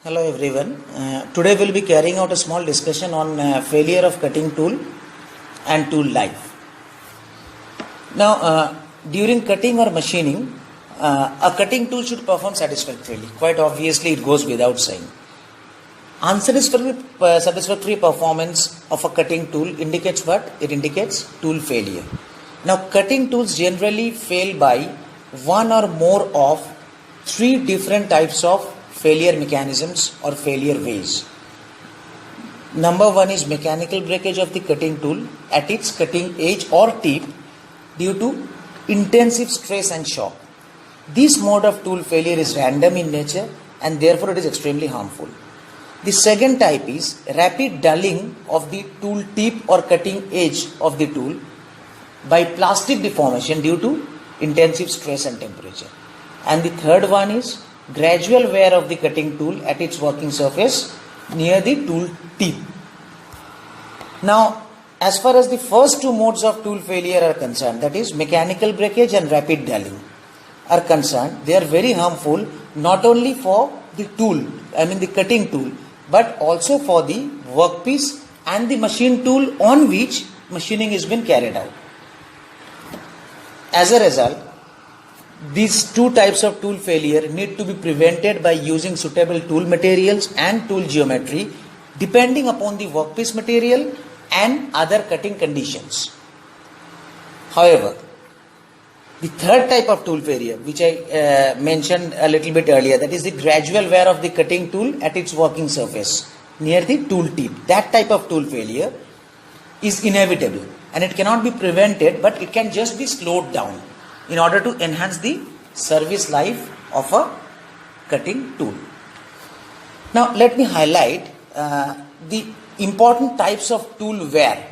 Hello everyone. Today we'll be carrying out a small discussion on failure of cutting tool and tool life. Now, during cutting or machining, a cutting tool should perform satisfactorily. Quite obviously, it goes without saying. Unsatisfactory performance of a cutting tool indicates what? It indicates tool failure. Now, cutting tools generally fail by one or more of three different types of failure mechanisms or failure ways. Number one is mechanical breakage of the cutting tool at its cutting edge or tip due to intensive stress and shock. This mode of tool failure is random in nature and therefore it is extremely harmful. The second type is rapid dulling of the tool tip or cutting edge of the tool by plastic deformation due to intensive stress and temperature. And the third one is gradual wear of the cutting tool at its working surface near the tool tip. Now, as far as the first two modes of tool failure are concerned, that is mechanical breakage and rapid dulling are concerned, they are very harmful not only for the tool, the cutting tool, but also for the workpiece and the machine tool on which machining is being carried out. As a result, these two types of tool failure need to be prevented by using suitable tool materials and tool geometry depending upon the workpiece material and other cutting conditions. However, the third type of tool failure, which I mentioned a little bit earlier, that is the gradual wear of the cutting tool at its working surface near the tool tip. That type of tool failure is inevitable and it cannot be prevented, but it can just be slowed down in order to enhance the service life of a cutting tool. Now, let me highlight the important types of tool wear.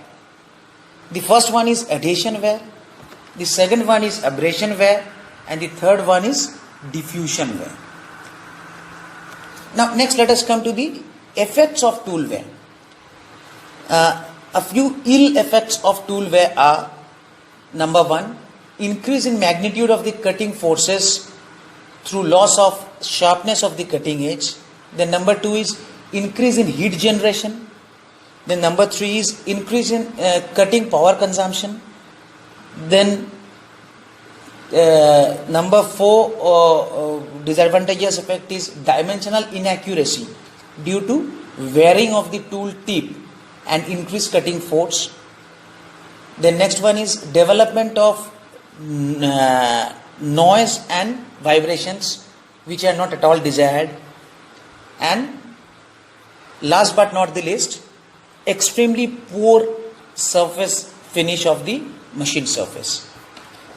The first one is adhesion wear, the second one is abrasion wear, and the third one is diffusion wear. Now, next let us come to the effects of tool wear. A few ill effects of tool wear are: number one, increase in magnitude of the cutting forces through loss of sharpness of the cutting edge. Then number two is increase in heat generation. Then number three is increase in cutting power consumption. Then number four disadvantageous effect is dimensional inaccuracy due to wearing of the tool tip and increased cutting force. The next one is development of noise and vibrations which are not at all desired. And last but not the least, extremely poor surface finish of the machine surface.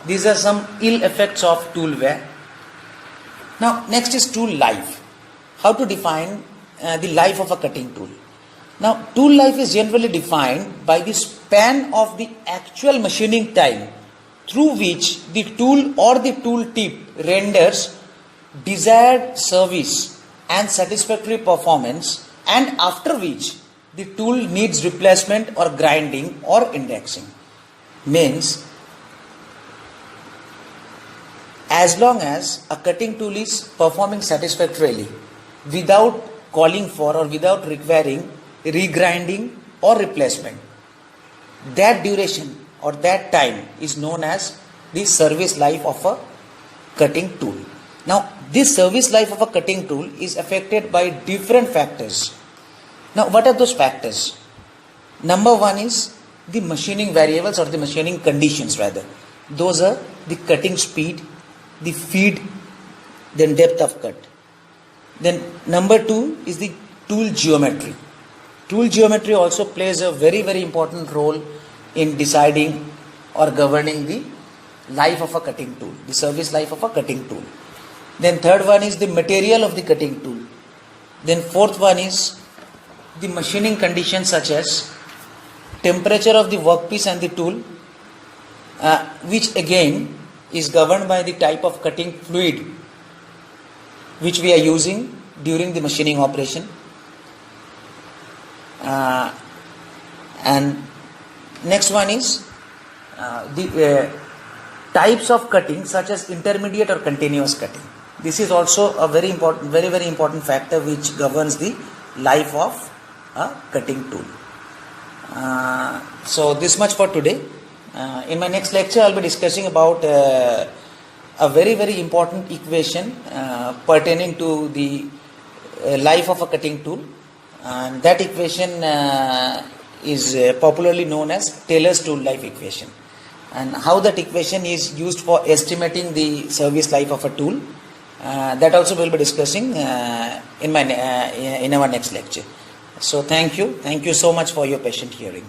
These are some ill effects of tool wear. Now, next is tool life. How to define the life of a cutting tool? Now, tool life is generally defined by the span of the actual machining time through which the tool or the tool tip renders desired service and satisfactory performance, and after which the tool needs replacement or grinding or indexing. Means, as long as a cutting tool is performing satisfactorily without calling for or without requiring regrinding or replacement, that duration or that time is known as the service life of a cutting tool. Now, this service life of a cutting tool is affected by different factors. Now, what are those factors? Number one is the machining variables or the machining conditions rather. Those are the cutting speed, the feed, then depth of cut. Then number two is the tool geometry. Tool geometry also plays a very, very important role in deciding or governing the life of a cutting tool, the service life of a cutting tool. Then third one is the material of the cutting tool. Then fourth one is the machining conditions such as temperature of the workpiece and the tool, which again is governed by the type of cutting fluid which we are using during the machining operation. And next one is the types of cutting such as intermediate or continuous cutting. This is also a very important factor which governs the life of a cutting tool. So this much for today. In my next lecture, I'll be discussing about a very important equation pertaining to the life of a cutting tool, and that equation is popularly known as Taylor's tool life equation, and how that equation is used for estimating the service life of a tool. That also we'll be discussing in our next lecture. So thank you so much for your patient hearing.